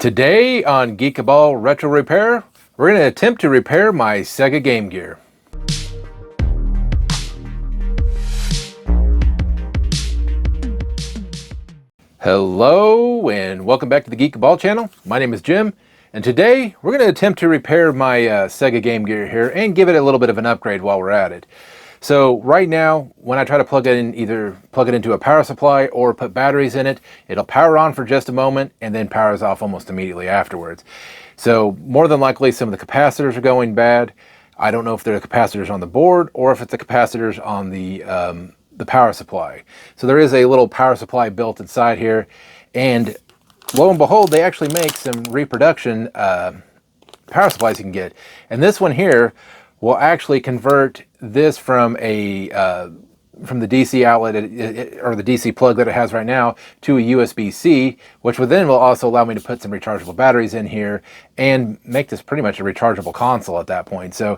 Today on Geekaball Retro Repair, we're going to attempt to repair my Sega Game Gear. Hello and welcome back to the Geekaball channel. My name is Jim, and today we're going to attempt to repair my Sega Game Gear here and give it a little bit of an upgrade while we're at it. So right now, when I try to plug it in, either plug it into a power supply or put batteries in it, it'll power on for just a moment and then powers off almost immediately afterwards. So more than likely some of the capacitors are going bad. I don't know if they're the capacitors on the board or if it's the capacitors on the power supply. So there is a little power supply built inside here, and lo and behold, they actually make some reproduction power supplies you can get. And this one here will actually convert this from the DC outlet or the DC plug that it has right now to a USB-C, which will also allow me to put some rechargeable batteries in here and make this pretty much a rechargeable console at that point. So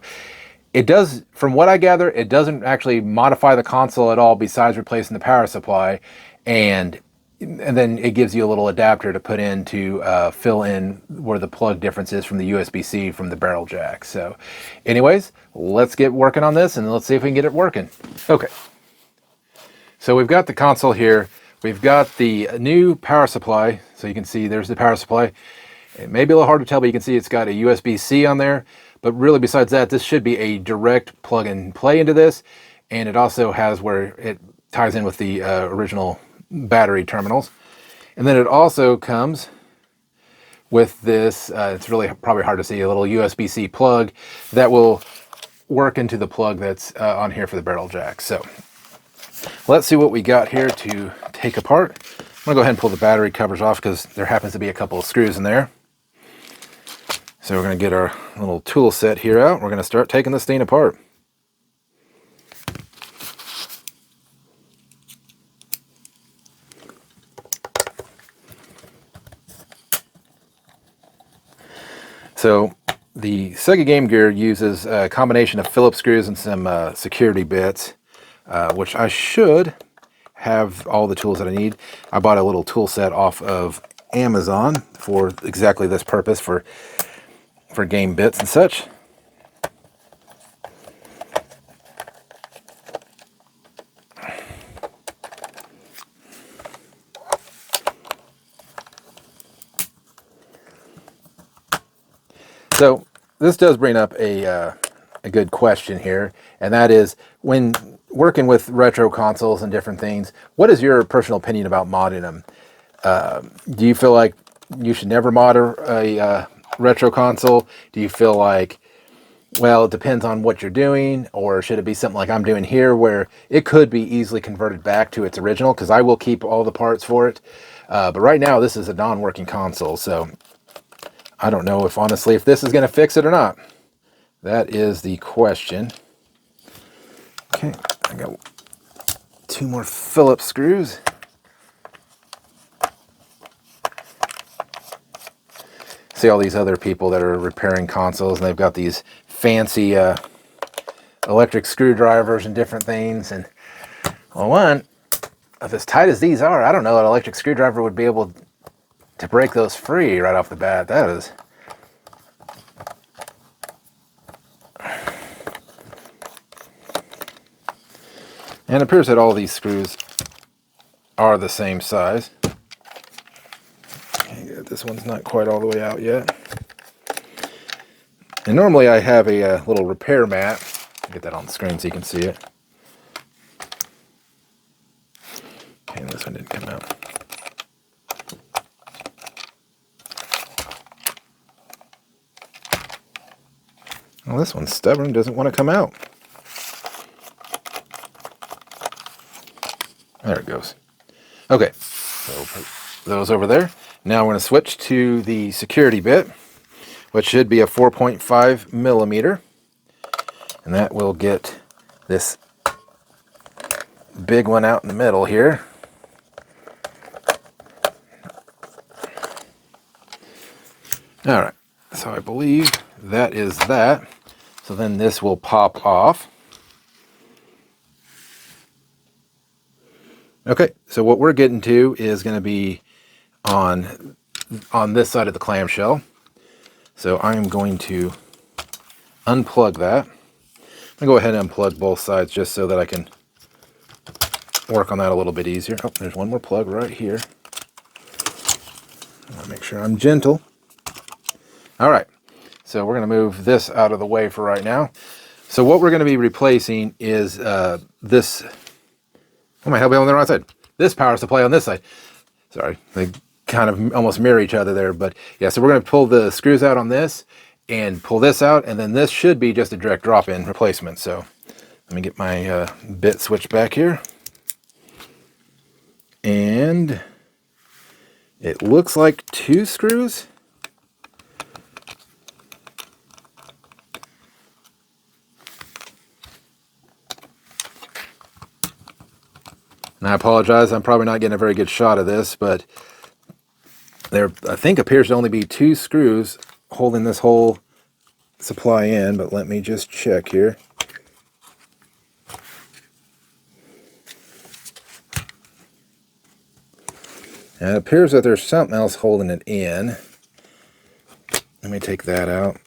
it does, from what I gather, it doesn't actually modify the console at all besides replacing the power supply, and then it gives you a little adapter to put in to fill in where the plug difference is from the USB-C from the barrel jack. So anyways, let's get working on this and let's see if we can get it working. Okay, so we've got the console here. We've got the new power supply. So you can see there's the power supply. It may be a little hard to tell, but you can see it's got a USB-C on there. But really, besides that, this should be a direct plug and play into this. And it also has where it ties in with the original battery terminals. And then it also comes with this, it's really probably hard to see, a little USB-C plug that will work into the plug that's on here for the barrel jack. So let's see what we got here to take apart. I'm gonna go ahead and pull the battery covers off because there happens to be a couple of screws in there. So we're gonna get our little tool set here out. We're gonna start taking this thing apart. So the Sega Game Gear uses a combination of Phillips screws and some security bits, which I should have all the tools that I need. I bought a little tool set off of Amazon for exactly this purpose, for game bits and such. So this does bring up a good question here, and that is, when working with retro consoles and different things, what is your personal opinion about modding them? Do you feel like you should never mod a retro console? Do you feel like, well, it depends on what you're doing, or should it be something like I'm doing here where it could be easily converted back to its original, because I will keep all the parts for it, but right now this is a non-working console, so I don't know if honestly if this is going to fix it or not. That is the question. Okay, I got two more Phillips screws. See all these other people that are repairing consoles, and they've got these fancy electric screwdrivers and different things. And well, one, if as tight as these are, I don't know an electric screwdriver would be able to break those free right off the bat. That is. And it appears that all these screws are the same size. This one's not quite all the way out yet. And normally I have a little repair mat. I'll get that on the screen so you can see it. Okay, and this one didn't come out. Well, this one's stubborn, doesn't want to come out. There it goes. Okay, so we'll put those over there. Now we're going to switch to the security bit, which should be a 4.5 millimeter. And that will get this big one out in the middle here. All right, so I believe that is that. So then this will pop off. Okay, so what we're getting to is going to be on on this side of the clamshell. So I am going to unplug that. I'm going to go ahead and unplug both sides just so that I can work on that a little bit easier. Oh, there's one more plug right here. I'll make sure I'm gentle. All right, so we're going to move this out of the way for right now. So what we're going to be replacing is this. Oh, my hell, be on the right side. This power supply on this side. Sorry, they kind of almost mirror each other there, but yeah. So we're going to pull the screws out on this and pull this out, and then this should be just a direct drop-in replacement. So let me get my bit switch back here, and it looks like 2 screws. And I apologize, I'm probably not getting a very good shot of this, but there, I think, appears to only be 2 screws holding this whole supply in, but let me just check here. And it appears that there's something else holding it in. Let me take that out.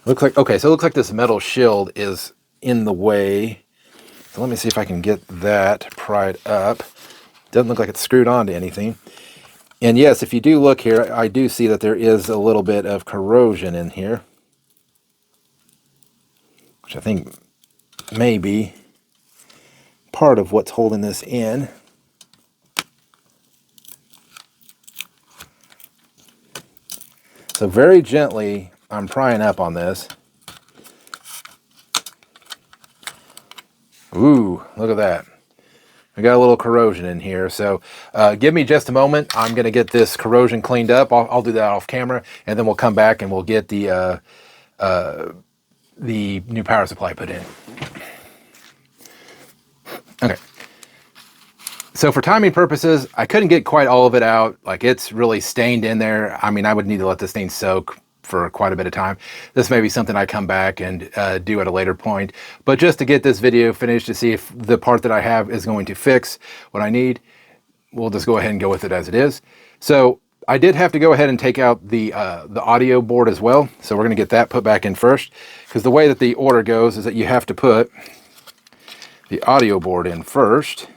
Looks like, okay, so it looks like this metal shield is in the way. So let me see if I can get that pried up. Doesn't look like it's screwed onto anything. And yes, if you do look here, I do see that there is a little bit of corrosion in here, which I think may be part of what's holding this in. So very gently, I'm prying up on this. Ooh, look at that. We got a little corrosion in here, so give me just a moment. I'm going to get this corrosion cleaned up. I'll do that off camera, and then we'll come back and we'll get the new power supply put in. Okay. So for timing purposes, I couldn't get quite all of it out. Like, it's really stained in there. I mean, I would need to let this thing soak for quite a bit of time. This may be something I come back and do at a later point. But just to get this video finished, to see if the part that I have is going to fix what I need, we'll just go ahead and go with it as it is. So I did have to go ahead and take out the audio board as well. So we're going to get that put back in first, because the way that the order goes is that you have to put the audio board in first.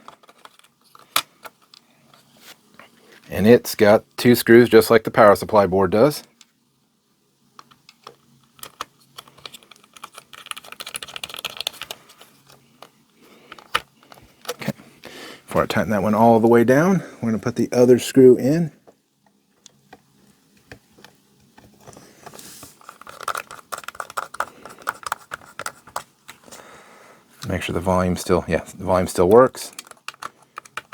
And it's got 2 screws just like the power supply board does. Okay. Before I tighten that one all the way down, we're going to put the other screw in. Make sure the volume still, yeah, the volume still works.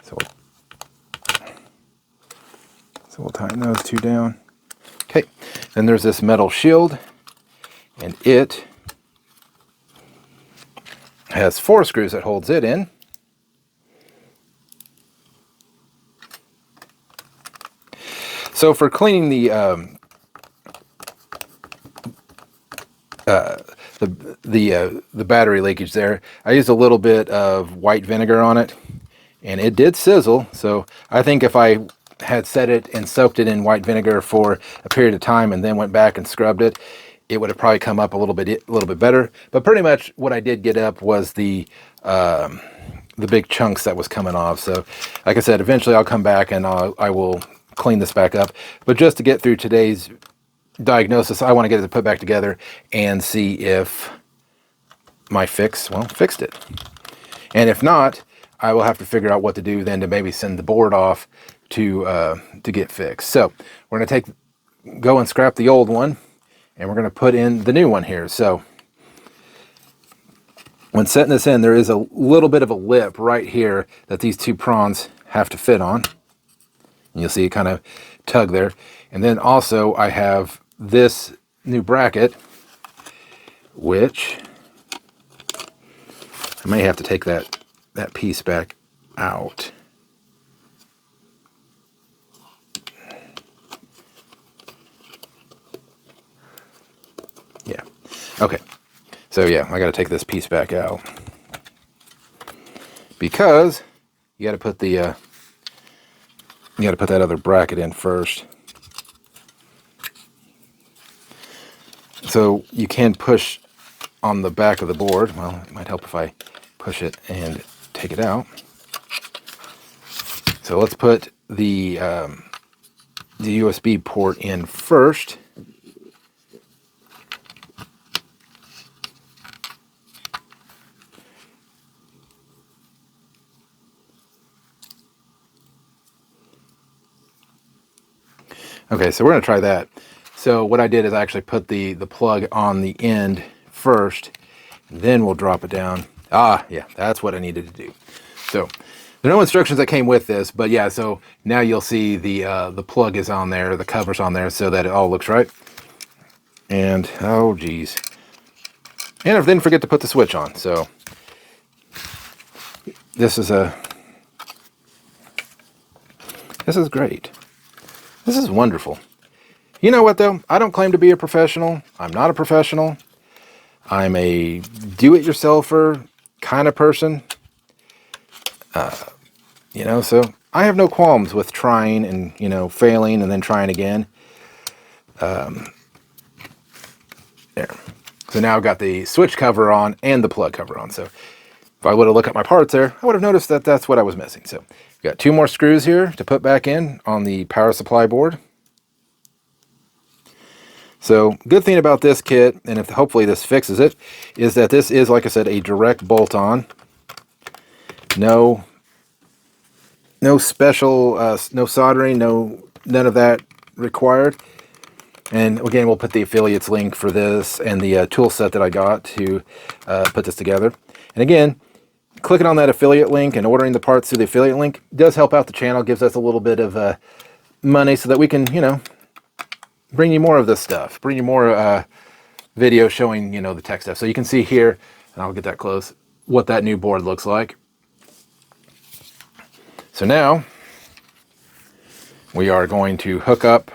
So we'll tighten those 2 down. Okay, then there's this metal shield, and it has 4 screws that holds it in. So for cleaning the battery leakage there, I used a little bit of white vinegar on it, and it did sizzle. So I think if I had set it and soaked it in white vinegar for a period of time and then went back and scrubbed it, it would have probably come up a little bit better. But pretty much what I did get up was the big chunks that was coming off. So like I said, eventually I'll come back and I will clean this back up. But just to get through today's diagnosis, I want to get it put back together and see if my fix, well, fixed it. And if not, I will have to figure out what to do then to maybe send the board off to get fixed. So we're going to go and scrap the old one, and we're going to put in the new one here. So when setting this in, there is a little bit of a lip right here that these 2 prongs have to fit on. And you'll see it kind of tug there. And then also I have this new bracket, which I may have to take that piece back out. Yeah. Okay. So yeah, I got to take this piece back out, because you got to put the You got to put that other bracket in first. So you can push on the back of the board. Well, it might help if I push it and take it out. So let's put the USB port in first. Okay, so we're going to try that. So what I did is I actually put the plug on the end first, and then we'll drop it down. Ah, yeah, that's what I needed to do. So there are no instructions that came with this, but yeah, so now you'll see the plug is on there, the cover's on there, so that it all looks right. And, oh geez. And I didn't forget to put the switch on, so this is great. This is wonderful. You know what, though? I don't claim to be a professional. I'm not a professional. I'm a do-it-yourselfer kind of person. You know, so I have no qualms with trying and, you know, failing and then trying again. There. So now I've got the switch cover on and the plug cover on. So if I would have looked at my parts there, I would have noticed that that's what I was missing. So we've got 2 more screws here to put back in on the power supply board. So good thing about this kit, and if hopefully this fixes it, is that this is, like I said, a direct bolt-on. No special, no soldering, none of that required. And again, we'll put the affiliates link for this and the tool set that I got to put this together. And again, clicking on that affiliate link and ordering the parts through the affiliate link does help out the channel, gives us a little bit of money so that we can, you know, bring you more of this stuff, bring you more video showing, you know, the tech stuff. So you can see here, and I'll get that close, what that new board looks like. So now we are going to hook up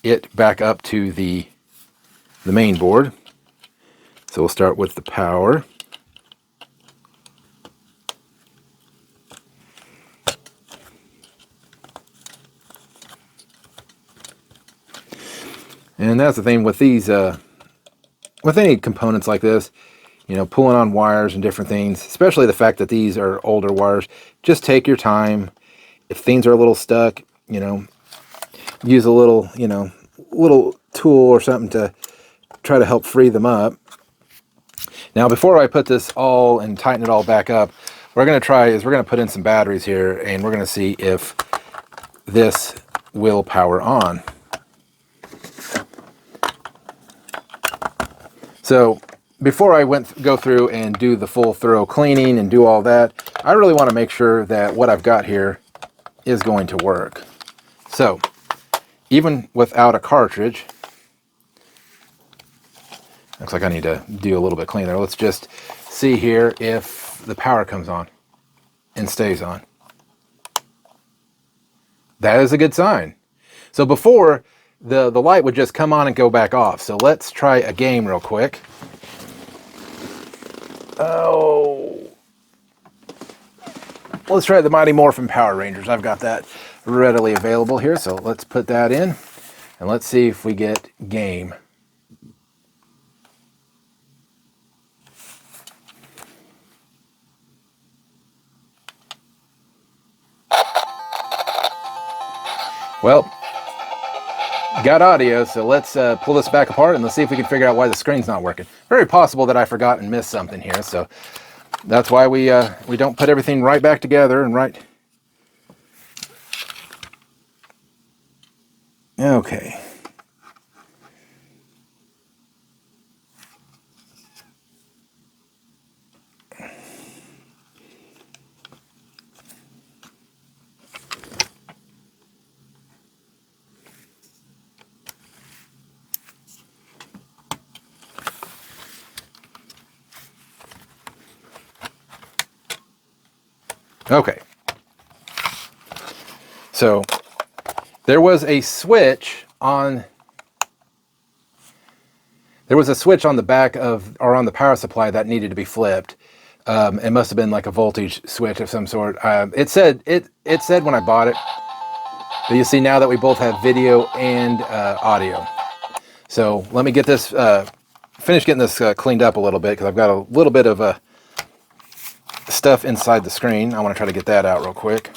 it back up to the main board. So we'll start with the power. And that's the thing with these, with any components like this, you know, pulling on wires and different things, especially the fact that these are older wires, just take your time. If things are a little stuck, you know, use a little, you know, little tool or something to try to help free them up. Now, before I put this all and tighten it all back up, what we're going to try is we're going to put in some batteries here, and we're going to see if this will power on. So before I go through and do the full thorough cleaning and do all that, I really want to make sure that what I've got here is going to work. So even without a cartridge, looks like I need to do a little bit cleaner. Let's just see here if the power comes on and stays on. That is a good sign. So before, the light would just come on and go back off. So let's try a game real quick. Oh, let's try the Mighty Morphin Power Rangers. I've got that readily available here, so let's put that in and let's see if we get game. Well, got audio, so let's pull this back apart and let's see if we can figure out why the screen's not working. Very possible that I forgot and missed something here, so that's why we don't put everything right back together and right. Okay. Okay, so there was a switch on the back of, or on the power supply that needed to be flipped. It must have been like a voltage switch of some sort. It said when I bought it, But you see now that we both have video and audio. So let me get this, finish getting this cleaned up a little bit, because I've got a little bit of stuff inside the screen. I want to try to get that out real quick.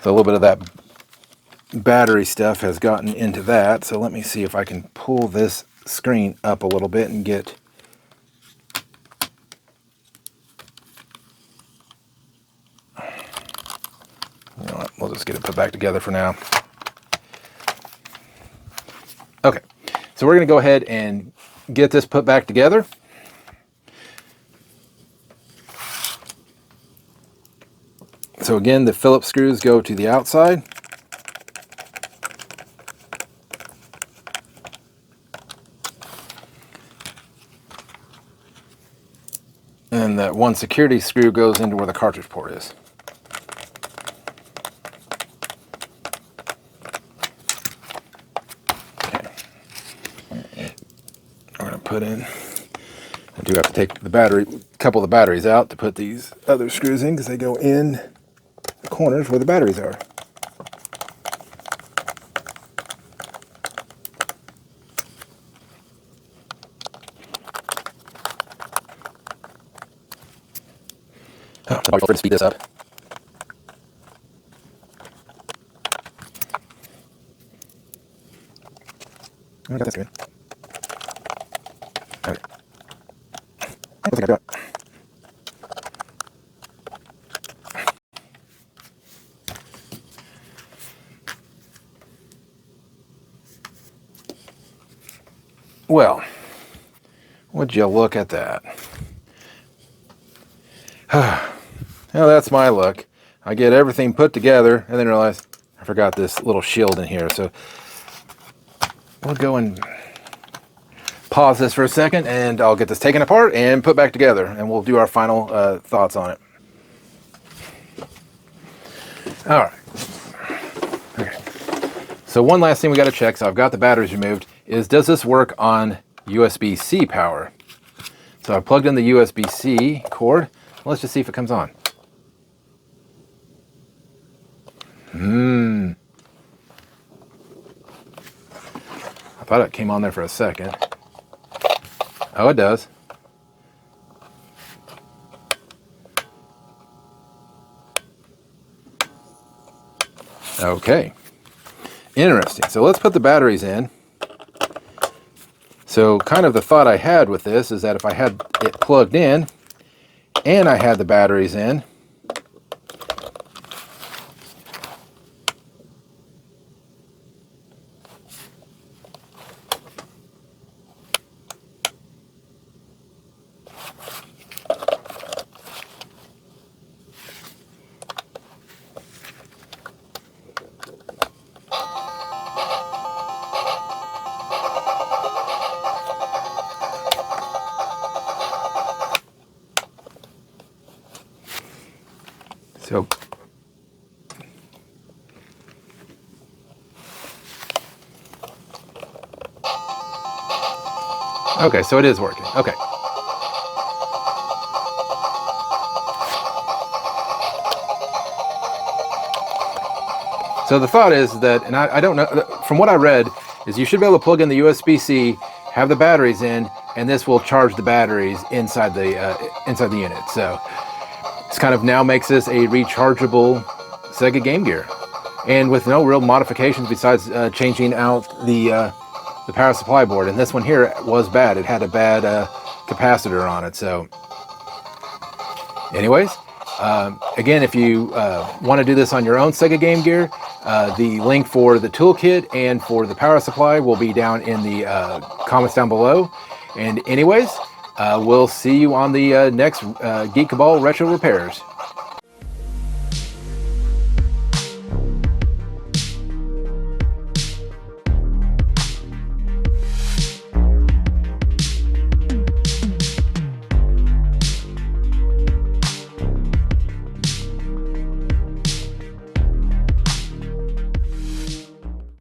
So a little bit of that battery stuff has gotten into that. So let me see if I can pull this screen up a little bit and get... You know what, we'll just get it put back together for now. Okay, so we're going to go ahead and get this put back together. So again, the Phillips screws go to the outside. And that one security screw goes into where the cartridge port is. Okay. We're going to put in, I do have to take the battery, a couple of the batteries out to put these other screws in, because they go in the corners where the batteries are. Oh, so to speed this up. I got this good. Okay. I think I got it. Well, would you look at that? Now that's my luck. I get everything put together and then realize I forgot this little shield in here. So we'll go and pause this for a second, and I'll get this taken apart and put back together, and we'll do our final thoughts on it. All right. Okay. So one last thing we got to check, so I've got the batteries removed, is does this work on USB-C power? So I plugged in the USB-C cord. Let's just see if it comes on. I thought it came on there for a second. Oh, it does. Okay. Interesting. So let's put the batteries in. So kind of the thought I had with this is that if I had it plugged in and I had the batteries in, so okay, so it is working. Okay. So the thought is that, and I don't know, from what I read, is you should be able to plug in the USB-C, have the batteries in, and this will charge the batteries inside the unit. So this kind of now makes this a rechargeable Sega Game Gear, and with no real modifications besides changing out the power supply board. And this one here was bad; it had a bad capacitor on it. So, anyways, again, if you want to do this on your own Sega Game Gear, the link for the toolkit and for the power supply will be down in the comments down below. And anyways, we'll see you on the next Geek Cabal Retro Repairs.